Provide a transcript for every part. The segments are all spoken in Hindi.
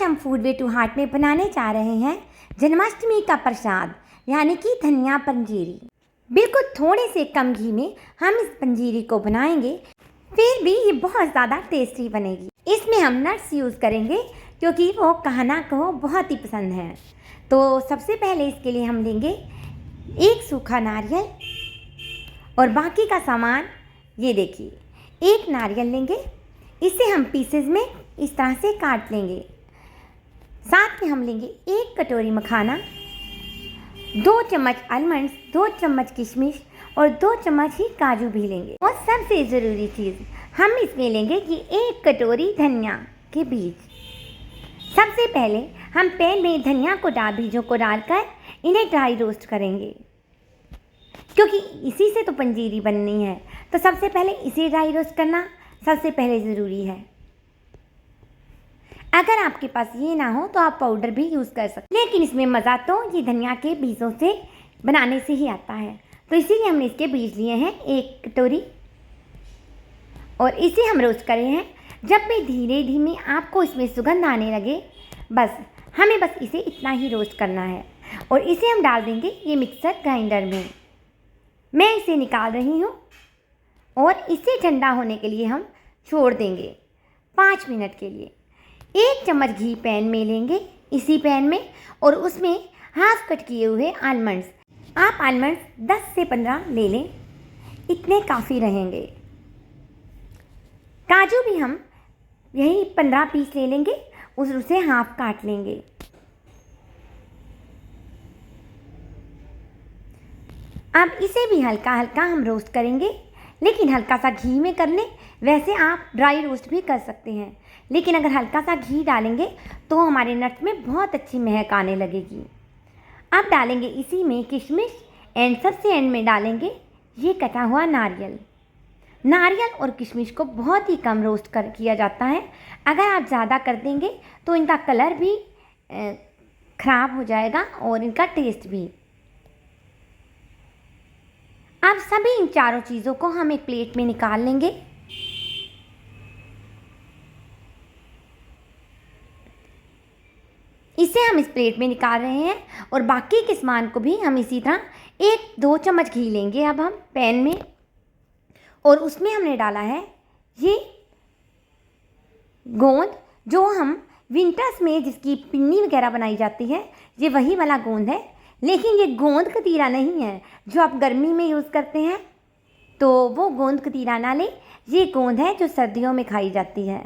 हम फूड वे टू हार्ट में बनाने जा रहे हैं जन्माष्टमी का प्रसाद यानी कि धनिया पंजीरी। बिल्कुल थोड़े से कम घी में हम इस पंजीरी को बनाएंगे, फिर भी ये बहुत ज़्यादा टेस्टी बनेगी। इसमें हम नट्स यूज़ करेंगे क्योंकि वो कहना को बहुत ही पसंद है। तो सबसे पहले इसके लिए हम लेंगे एक सूखा नारियल और बाकी का सामान ये देखिए। एक नारियल लेंगे, इसे हम पीसेस में इस तरह से काट लेंगे। साथ में हम लेंगे एक कटोरी मखाना, 2 चम्मच आलमंड्स, 2 चम्मच किशमिश और 2 चम्मच ही काजू भी लेंगे। और सबसे ज़रूरी चीज़ हम इसमें लेंगे कि 1 कटोरी धनिया के बीज। सबसे पहले हम पैन में धनिया को बीजों को डालकर इन्हें ड्राई रोस्ट करेंगे, क्योंकि इसी से तो पंजीरी बननी है। तो सबसे पहले इसे ड्राई रोस्ट करना सबसे पहले ज़रूरी है। अगर आपके पास ये ना हो तो आप पाउडर भी यूज़ कर सकते हैं, लेकिन इसमें मज़ा तो ये धनिया के बीजों से बनाने से ही आता है। तो इसीलिए हमने इसके बीज लिए हैं 1 कटोरी और इसे हम रोस्ट कर रहे हैं। जब भी धीरे धीमे आपको इसमें सुगंध आने लगे, हमें बस इसे इतना ही रोस्ट करना है और इसे हम डाल देंगे ये मिक्सर ग्राइंडर में। मैं इसे निकाल रही हूँ और इसे ठंडा होने के लिए हम छोड़ देंगे 5 मिनट के लिए। 1 चम्मच घी पैन में लेंगे, इसी पैन में, और उसमें हाफ कट किए हुए आलमंड्स। आप आलमंड्स 10 से 15 ले लें, इतने काफ़ी रहेंगे। काजू भी हम यही 15 पीस ले लेंगे, उसे हाफ काट लेंगे। अब इसे भी हल्का हल्का हम रोस्ट करेंगे, लेकिन हल्का सा घी में कर लें। वैसे आप ड्राई रोस्ट भी कर सकते हैं, लेकिन अगर हल्का सा घी डालेंगे तो हमारे नट्स में बहुत अच्छी महक आने लगेगी। अब डालेंगे इसी में किशमिश एंड सबसे एंड में डालेंगे ये कटा हुआ नारियल। नारियल और किशमिश को बहुत ही कम रोस्ट किया जाता है। अगर आप ज़्यादा कर देंगे तो इनका कलर भी ख़राब हो जाएगा और इनका टेस्ट भी। अब सभी इन चारों चीज़ों को हम एक प्लेट में निकाल लेंगे। इसे हम इस प्लेट में निकाल रहे हैं और बाकी के सामान को भी हम इसी तरह 1-2 चम्मच घी लेंगे अब हम पैन में, और उसमें हमने डाला है ये गोंद, जो हम विंटर्स में जिसकी पिन्नी वगैरह बनाई जाती है, ये वही वाला गोंद है। लेकिन ये गोंद कतीरा नहीं है जो आप गर्मी में यूज़ करते हैं, तो वो गोंद कतीरा ना लें। ये गोंद है जो सर्दियों में खाई जाती है।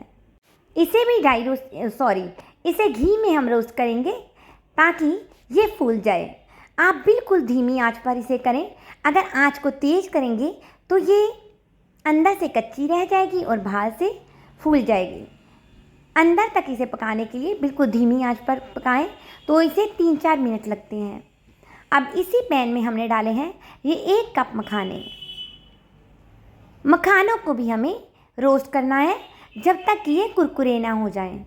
इसे भी इसे घी में हम रोस्ट करेंगे ताकि ये फूल जाए। आप बिल्कुल धीमी आंच पर इसे करें। अगर आंच को तेज़ करेंगे तो ये अंदर से कच्ची रह जाएगी और बाहर से फूल जाएगी। अंदर तक इसे पकाने के लिए बिल्कुल धीमी आंच पर पकाएं, तो इसे 3-4 मिनट लगते हैं। अब इसी पैन में हमने डाले हैं ये 1 कप मखाने। मखानों को भी हमें रोस्ट करना है जब तक कि ये कुरकुरे ना हो जाएं।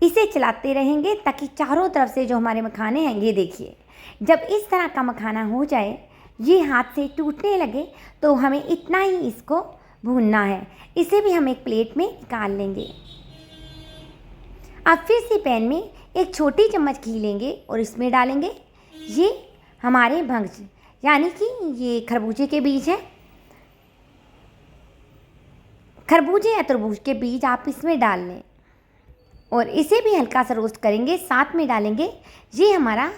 इसे चलाते रहेंगे ताकि चारों तरफ से जो हमारे मखाने हैं, ये देखिए, जब इस तरह का मखाना हो जाए, ये हाथ से टूटने लगे, तो हमें इतना ही इसको भूनना है। इसे भी हम एक प्लेट में निकाल लेंगे। अब फिर से पैन में 1 छोटी चम्मच घी लेंगे और इसमें डालेंगे ये हमारे भंग्स, यानी कि ये खरबूजे के बीज हैं। खरबूजे या तरबूज के बीज आप इसमें डाल लें और इसे भी हल्का सा रोस्ट करेंगे। साथ में डालेंगे ये हमारा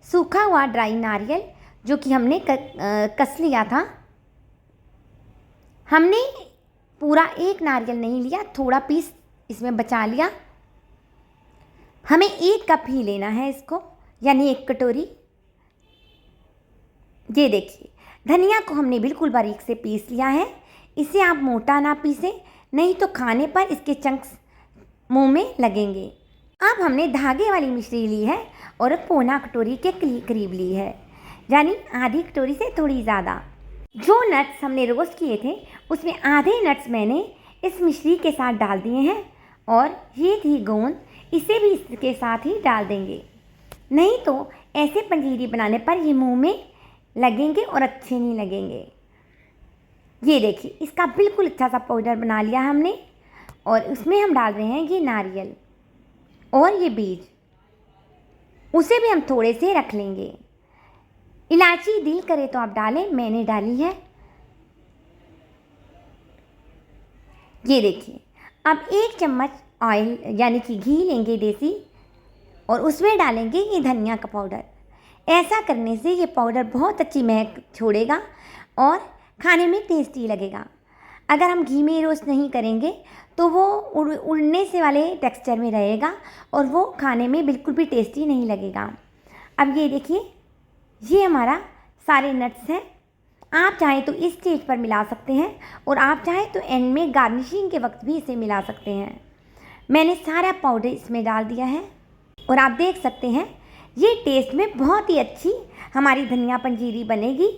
सूखा हुआ ड्राई नारियल, जो कि हमने कस लिया था। हमने पूरा 1 नारियल नहीं लिया, थोड़ा पीस इसमें बचा लिया। हमें 1 कप ही लेना है इसको, यानी 1 कटोरी। ये देखिए, धनिया को हमने बिल्कुल बारीक से पीस लिया है। इसे आप मोटा ना पीसें, नहीं तो खाने पर इसके चंक्स मुंह में लगेंगे। अब हमने धागे वाली मिश्री ली है और 1/4 कटोरी के करीब ली है, यानी आधी कटोरी से थोड़ी ज़्यादा। जो नट्स हमने रोस्ट किए थे उसमें आधे नट्स मैंने इस मिश्री के साथ डाल दिए हैं, और ये थी गोंद, इसे भी इसके साथ ही डाल देंगे। नहीं तो ऐसे पंजीरी बनाने पर ये मुंह में लगेंगे और अच्छे नहीं लगेंगे। ये देखिए, इसका बिल्कुल अच्छा सा पाउडर बना लिया हमने, और उसमें हम डाल रहे हैं ये नारियल। और ये बीज उसे भी हम थोड़े से रख लेंगे। इलायची दिल करे तो आप डालें, मैंने डाली है। ये देखिए, अब 1 चम्मच ऑयल यानी कि घी लेंगे देसी, और उसमें डालेंगे ये धनिया का पाउडर। ऐसा करने से ये पाउडर बहुत अच्छी महक छोड़ेगा और खाने में टेस्टी लगेगा। अगर हम घी में रोस्ट नहीं करेंगे तो वो उड़ने से वाले टेक्सचर में रहेगा और वो खाने में बिल्कुल भी टेस्टी नहीं लगेगा। अब ये देखिए, ये हमारा सारे नट्स हैं। आप चाहें तो इस स्टेज पर मिला सकते हैं और आप चाहें तो एंड में गार्निशिंग के वक्त भी इसे मिला सकते हैं। मैंने सारा पाउडर इसमें डाल दिया है और आप देख सकते हैं ये टेस्ट में बहुत ही अच्छी हमारी धनिया पंजीरी बनेगी,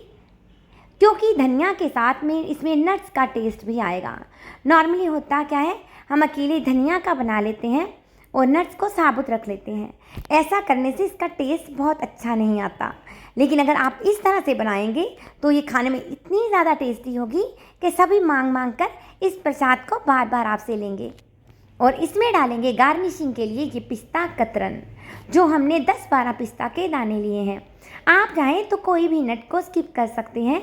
क्योंकि धनिया के साथ में इसमें नट्स का टेस्ट भी आएगा। नॉर्मली होता क्या है, हम अकेले धनिया का बना लेते हैं और नट्स को साबुत रख लेते हैं। ऐसा करने से इसका टेस्ट बहुत अच्छा नहीं आता, लेकिन अगर आप इस तरह से बनाएंगे तो ये खाने में इतनी ज़्यादा टेस्टी होगी कि सभी मांग मांग कर इस प्रसाद को बार बार आपसे लेंगे। और इसमें डालेंगे गार्निशिंग के लिए ये पिस्ता कतरन, जो हमने 10-12 पिस्ता के दाने लिए हैं। आप चाहें तो कोई भी नट को स्किप कर सकते हैं,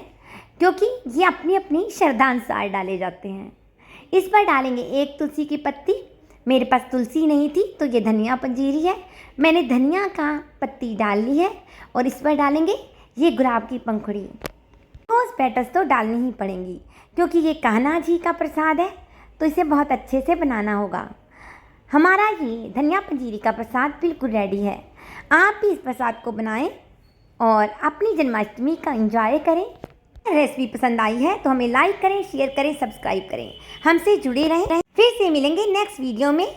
क्योंकि ये अपनी अपनी श्रद्धानुसार डाले जाते हैं। इस पर डालेंगे 1 तुलसी की पत्ती। मेरे पास तुलसी नहीं थी तो ये धनिया पंजीरी है, मैंने धनिया का पत्ती डाल ली है। और इस पर डालेंगे ये गुलाब की पंखुड़ी। रोज़ पेटल्स तो डालनी ही पड़ेंगी, क्योंकि ये कान्हा जी का प्रसाद है तो इसे बहुत अच्छे से बनाना होगा। हमारा ये धनिया पंजीरी का प्रसाद बिल्कुल रेडी है। आप भी इस प्रसाद को बनाएं और अपनी जन्माष्टमी का एंजॉय करें। रेसिपी पसंद आई है तो हमें लाइक करें, शेयर करें, सब्सक्राइब करें, हमसे जुड़े रहें। फिर से मिलेंगे नेक्स्ट वीडियो में।